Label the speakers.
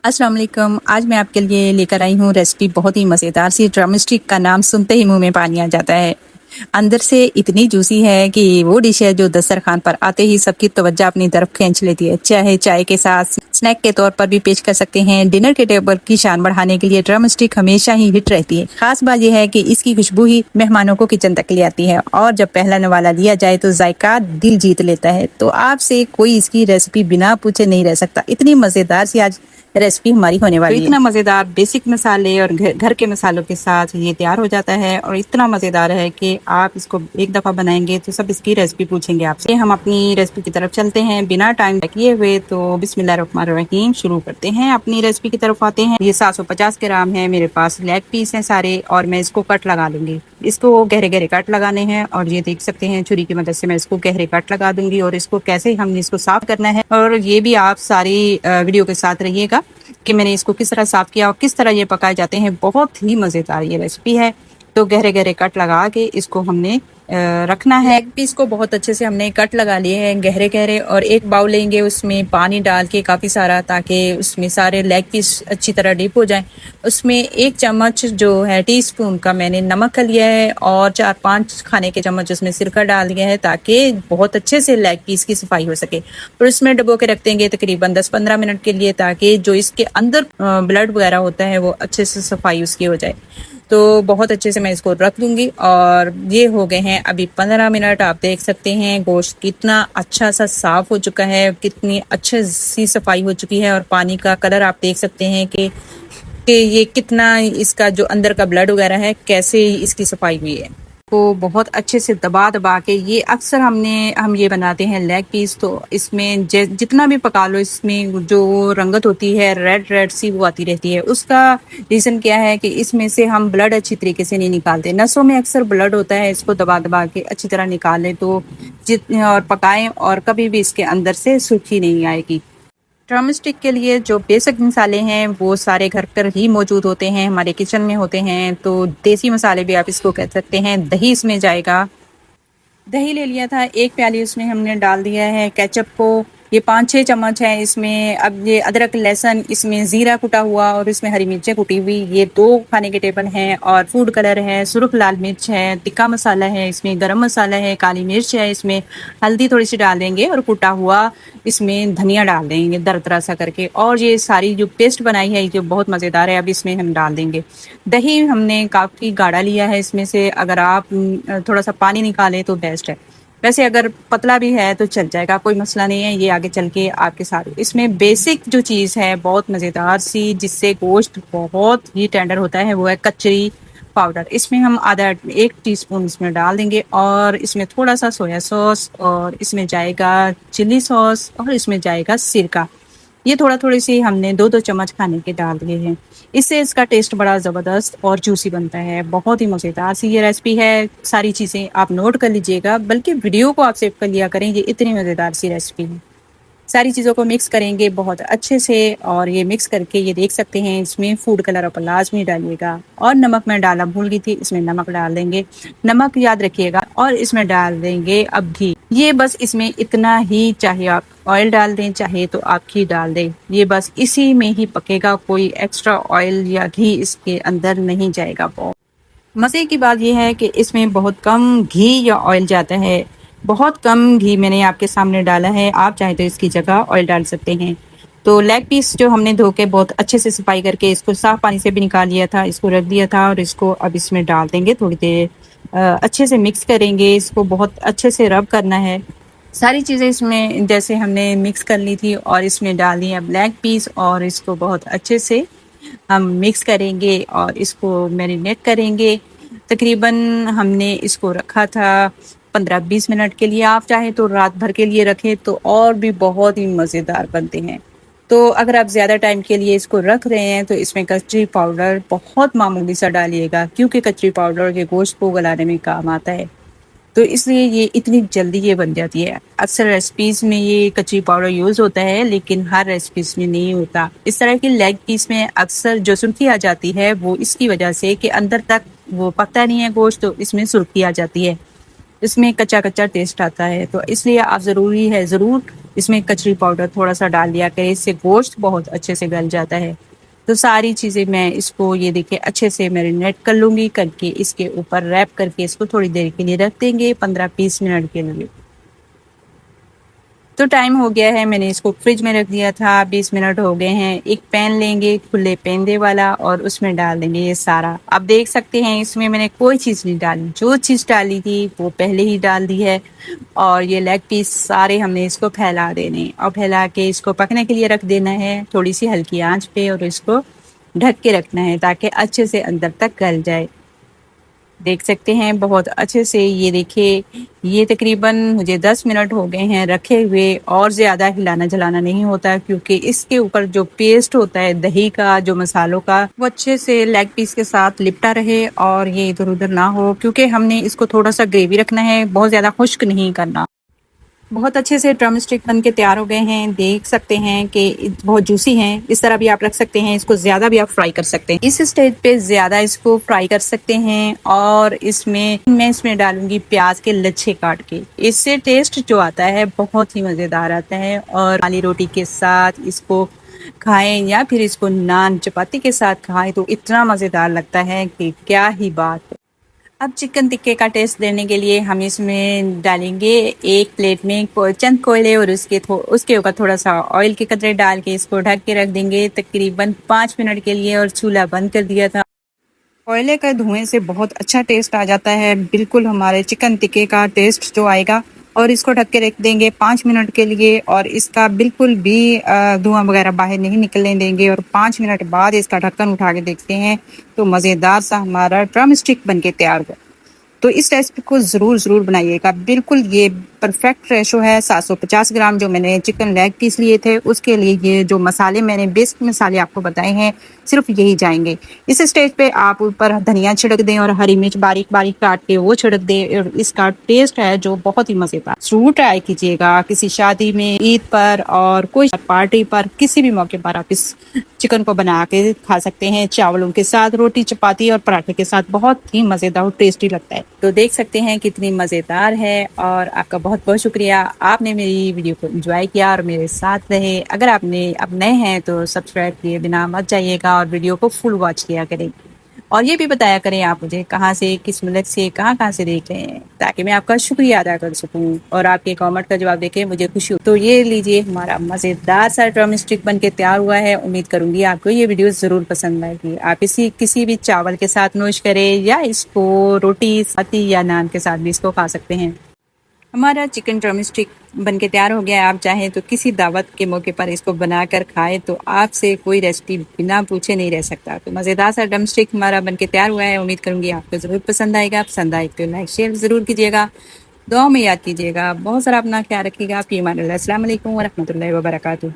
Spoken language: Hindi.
Speaker 1: अस्सलाम वालेकुम। आज मैं आपके लिए लेकर आई हूँ रेसिपी बहुत ही मज़ेदार सी। ड्रम स्टिक का नाम सुनते ही मुंह में पानी आ जाता है। अंदर से इतनी जूसी है कि वो डिश है जो दस्तरखान पर आते ही सबकी तवज्जो अपनी तरफ खींच लेती है। चाहे चाय के साथ स्नैक के तौर पर भी पेश कर सकते हैं। डिनर के टेबल की शान बढ़ाने के लिए ड्रम स्टिक हमेशा ही हिट रहती है। खास बात यह है कि इसकी खुशबू ही मेहमानों को किचन तक ले आती है और जब पहला नवाला लिया जाए तो जायका दिल जीत लेता है। तो आपसे कोई इसकी रेसिपी बिना पूछे नहीं रह सकता। इतनी मज़ेदार सी आज रेसिपी हमारी होने वाली है। इतना मज़ेदार बेसिक मसाले और घर के मसालों के साथ ये तैयार हो जाता है और इतना मज़ेदार है कि आप इसको एक दफ़ा बनाएंगे तो सब इसकी रेसिपी पूछेंगे आपसे। हम अपनी रेसिपी की तरफ चलते हैं बिना टाइम किए हुए। तो बिस्मिल्लाहिर्रहमानिर्रहीम शुरू करते हैं। अपनी रेसिपी की तरफ आते हैं। ये 750 ग्राम है मेरे पास। लेग पीस हैं सारे और मैं इसको कट लगा लूंगी। इसको गहरे गहरे कट लगाने हैं और ये देख सकते हैं छुरी की मदद से मैं इसको गहरे कट लगा दूंगी। और इसको कैसे हमने इसको साफ करना है और ये भी आप सारी वीडियो के साथ रहिएगा कि मैंने इसको किस तरह साफ किया और किस तरह ये पकाए जाते हैं। बहुत ही मज़ेदार ये रेसिपी है। तो गहरे गहरे कट लगा के इसको हमने रखना है। लेग पीस को बहुत अच्छे से हमने कट लगा लिए हैं गहरे गहरे और एक बाउल लेंगे उसमें पानी डाल के काफ़ी सारा, ताकि उसमें सारे लेग पीस अच्छी तरह डीप हो जाएं। उसमें 1 चम्मच जो है टीस्पून का मैंने नमक लिया है और 4-5 खाने के चम्मच उसमें सिरका डाल दिया है ताकि बहुत अच्छे से लेग पीस की सफाई हो सके। और इसमें डबो के रख देंगे तकरीबन 10-15 मिनट के लिए, ताकि जो इसके अंदर ब्लड वगैरह होता है वो अच्छे से सफाई उसकी हो जाए। तो बहुत अच्छे से मैं इसको रख दूंगी और ये हो गए हैं अभी 15 मिनट। आप देख सकते हैं गोश्त कितना अच्छा सा साफ हो चुका है, कितनी अच्छी सी सफाई हो चुकी है और पानी का कलर आप देख सकते हैं कि ये कितना इसका जो अंदर का ब्लड वगैरह है कैसे इसकी सफाई हुई है। को बहुत अच्छे से दबा दबा के ये अक्सर हम ये बनाते हैं लेग पीस। तो इसमें जितना भी पका लो इसमें जो रंगत होती है रेड रेड सी वो आती रहती है। उसका रीज़न क्या है कि इसमें से हम ब्लड अच्छी तरीके से नहीं निकालते। नसों में अक्सर ब्लड होता है, इसको दबा दबा के अच्छी तरह निकालें तो और पकाएं और कभी भी इसके अंदर से सूखी नहीं आएगी। ड्रम स्टिक के लिए जो बेसिक मसाले हैं वो सारे घर पर ही मौजूद होते हैं, हमारे किचन में होते हैं। तो देसी मसाले भी आप इसको कह सकते हैं। दही इसमें जाएगा। दही ले लिया था 1 प्याली, उसमें हमने डाल दिया है केचप को। ये 5-6 चम्मच है इसमें। अब ये अदरक लहसुन, इसमें ज़ीरा कुटा हुआ और इसमें हरी मिर्चें कुटी हुई, ये 2 खाने के टेबल हैं। और फूड कलर है, सुर्ख लाल मिर्च है, तिक्का मसाला है, इसमें गरम मसाला है, काली मिर्च है, इसमें हल्दी थोड़ी सी डाल देंगे और कुटा हुआ इसमें धनिया डाल देंगे दरदरा सा करके। और ये सारी जो पेस्ट बनाई है जो बहुत मज़ेदार है अब इसमें हम डाल देंगे। दही हमने काफ़ी गाढ़ा लिया है। इसमें से अगर आप थोड़ा सा पानी निकालें तो बेस्ट है। वैसे अगर पतला भी है तो चल जाएगा, कोई मसला नहीं है। ये आगे चल के आपके साथ इसमें बेसिक जो चीज़ है बहुत मज़ेदार सी जिससे गोश्त बहुत ही टेंडर होता है वो है कचरी पाउडर। इसमें हम आधा 1 टीस्पून इसमें डाल देंगे और इसमें थोड़ा सा सोया सॉस और इसमें जाएगा चिली सॉस और इसमें जाएगा सिरका। ये थोड़ा थोड़ी सी हमने 2-2 चम्मच खाने के डाल दिए हैं। इससे इसका टेस्ट बड़ा ज़बरदस्त और जूसी बनता है। बहुत ही मज़ेदार सी ये रेसिपी है। सारी चीज़ें आप नोट कर लीजिएगा, बल्कि वीडियो को आप सेव कर लिया करें। ये इतनी मज़ेदार सी रेसिपी है। सारी चीज़ों को मिक्स करेंगे बहुत अच्छे से और ये मिक्स करके ये देख सकते हैं इसमें फूड कलर आप लाजमी डालिएगा। और नमक मैं डालना भूल गई थी, इसमें नमक डाल देंगे। नमक याद रखिएगा। और इसमें डाल देंगे अब घी। ये बस इसमें इतना ही, चाहे आप ऑयल डाल दें चाहे तो आप घी डाल दें, ये बस इसी में ही पकेगा। कोई एक्स्ट्रा ऑयल या घी इसके अंदर नहीं जाएगा। बहुत मज़े की बात यह है कि इसमें बहुत कम घी या ऑयल जाता है। बहुत कम घी मैंने आपके सामने डाला है। आप चाहे तो इसकी जगह ऑयल डाल सकते हैं। तो लेग पीस जो हमने धो के बहुत अच्छे से सफाई करके इसको साफ पानी से भी निकाल लिया था, इसको रख दिया था और इसको अब इसमें डाल देंगे। थोड़ी देर अच्छे से मिक्स करेंगे। इसको बहुत अच्छे से रब करना है। सारी चीज़ें इसमें जैसे हमने मिक्स कर ली थी और इसमें डाल दिया लेग पीस और इसको बहुत अच्छे से हम मिक्स करेंगे और इसको मैरिनेट करेंगे। तकरीबन हमने इसको रखा था 15-20 मिनट के लिए। आप चाहें तो रात भर के लिए रखें तो और भी बहुत ही मज़ेदार बनते हैं। तो अगर आप ज़्यादा टाइम के लिए इसको रख रहे हैं तो इसमें कचरी पाउडर बहुत मामूली सा डालिएगा, क्योंकि कचरी पाउडर के गोश्त को गलाने में काम आता है। तो इसलिए ये इतनी जल्दी ये बन जाती है। अक्सर रेसिपीज़ में ये कचरी पाउडर यूज़ होता है लेकिन हर रेसिपीज़ में नहीं होता। इस तरह की लेग पीस में अक्सर जो सुर्खी आ जाती है वो इसकी वजह से कि अंदर तक वो पकता नहीं है गोश्त, तो इसमें सुर्खी आ जाती है। इसमें कच्चा कच्चा टेस्ट आता है, तो इसलिए आप ज़रूरी है ज़रूर इसमें कचरी पाउडर थोड़ा सा डाल दिया करें, इससे गोश्त बहुत अच्छे से गल जाता है। तो सारी चीज़ें मैं इसको ये देखिए अच्छे से मैरिनेट कर लूँगी, करके इसके ऊपर रैप करके इसको थोड़ी देर के लिए रख देंगे, 15-20 मिनट के लिए। तो टाइम हो गया है, मैंने इसको फ्रिज में रख दिया था, 20 मिनट हो गए हैं। एक पैन लेंगे खुले पेंदे वाला और उसमें डाल देंगे ये सारा। आप देख सकते हैं इसमें मैंने कोई चीज़ नहीं डाली, जो चीज़ डाली थी वो पहले ही डाल दी है। और ये लेग पीस सारे हमने इसको फैला देने और फैला के इसको पकने के लिए रख देना है थोड़ी सी हल्की आंच पे, और इसको ढक के रखना है ताकि अच्छे से अंदर तक गल जाए। देख सकते हैं बहुत अच्छे से, ये देखिए ये तकरीबन मुझे 10 मिनट हो गए हैं रखे हुए, और ज़्यादा हिलाना जलाना नहीं होता क्योंकि इसके ऊपर जो पेस्ट होता है दही का, जो मसालों का, वो अच्छे से लेग पीस के साथ लिपटा रहे और ये इधर उधर ना हो, क्योंकि हमने इसको थोड़ा सा ग्रेवी रखना है, बहुत ज़्यादा खुश्क नहीं करना। बहुत अच्छे से ड्रम स्टिक बन के तैयार हो गए हैं, देख सकते हैं कि बहुत जूसी हैं। इस तरह भी आप रख सकते हैं, इसको ज़्यादा भी आप फ्राई कर सकते हैं। इस स्टेज पे ज़्यादा इसको फ्राई कर सकते हैं। और इसमें मैं इसमें डालूंगी प्याज के लच्छे काट के, इससे टेस्ट जो आता है बहुत ही मज़ेदार आता है। और काली रोटी के साथ इसको खाएं या फिर इसको नान चपाती के साथ खाएं तो इतना मज़ेदार लगता है कि क्या ही बात है। अब चिकन टिक्के का टेस्ट देने के लिए हम इसमें डालेंगे एक प्लेट में चंद कोयले और उसके ऊपर थोड़ा सा ऑयल के कतरे डाल के इसको ढक के रख देंगे तकरीबन 5 मिनट के लिए, और चूल्हा बंद कर दिया था। कोयले का धुएं से बहुत अच्छा टेस्ट आ जाता है, बिल्कुल हमारे चिकन टिक्के का टेस्ट जो आएगा। और इसको ढक के रख देंगे 5 मिनट के लिए, और इसका बिल्कुल भी धुआं वगैरह बाहर नहीं निकलने देंगे। और 5 मिनट बाद इसका ढक्कन उठा के देखते हैं तो मज़ेदार सा हमारा ड्रम स्टिक बन के तैयार हुआ। तो इस रेसिपी को ज़रूर बनाइएगा, बिल्कुल ये परफेक्ट रेशो है। 750 ग्राम जो मैंने चिकन लेग पीस लिए थे उसके लिए ये जो मसाले मैंने बेसिक मसाले आपको बताए हैं सिर्फ यही जाएंगे। इस स्टेज पे आप ऊपर धनिया छिड़क दें और हरी मिर्च बारीक बारीक काट के वो छिड़क दें, और इसका टेस्ट है जो बहुत ही मज़ेदार। ज़रूर ट्राई कीजिएगा किसी शादी में, ईद पर और कोई पार्टी पर, किसी भी मौके पर आप इस चिकन को बना के खा सकते हैं, चावलों के साथ, रोटी चपाती और पराठे के साथ। बहुत ही मज़ेदार और टेस्टी लगता है। तो देख सकते हैं कितनी मज़ेदार है। और आपका बहुत बहुत शुक्रिया, आपने मेरी वीडियो को एंजॉय किया और मेरे साथ रहे। अगर आपने अब नए हैं तो सब्सक्राइब किए बिना मत जाइएगा और वीडियो को फुल वॉच किया करें। और ये भी बताया करें आप मुझे कहाँ से, किस मुल्क से, कहाँ से देख रहे हैं, ताकि मैं आपका शुक्रिया अदा कर सकूं और आपके कमेंट का जवाब देके मुझे खुशी हो। तो ये लीजिए हमारा मज़ेदार सा ड्रम स्टिक बन के तैयार हुआ है। उम्मीद करूंगी आपको ये वीडियो ज़रूर पसंद आएगी। आप इसी किसी भी चावल के साथ नोश करें या इसको रोटी, चपाती या नान के साथ भी इसको खा सकते हैं। हमारा चिकन ड्रम स्टिक बन के तैयार हो गया है। आप चाहें तो किसी दावत के मौके पर इसको बनाकर खाएं तो आपसे कोई रेसिपी बिना पूछे नहीं रह सकता। तो मज़ेदार सा ड्रम स्टिक हमारा बन के तैयार हुआ है। उम्मीद करूंगी आपको ज़रूर पसंद आएगा। पसंद आए तो लाइक शेयर ज़रूर कीजिएगा, दुआ में याद कीजिएगा। बहुत सारा अपना ख्याल रखिएगा। फी अमान अल्लाह। अस्सलाम वालेकुम व रहमतुल्लाहि व बरकातुहू।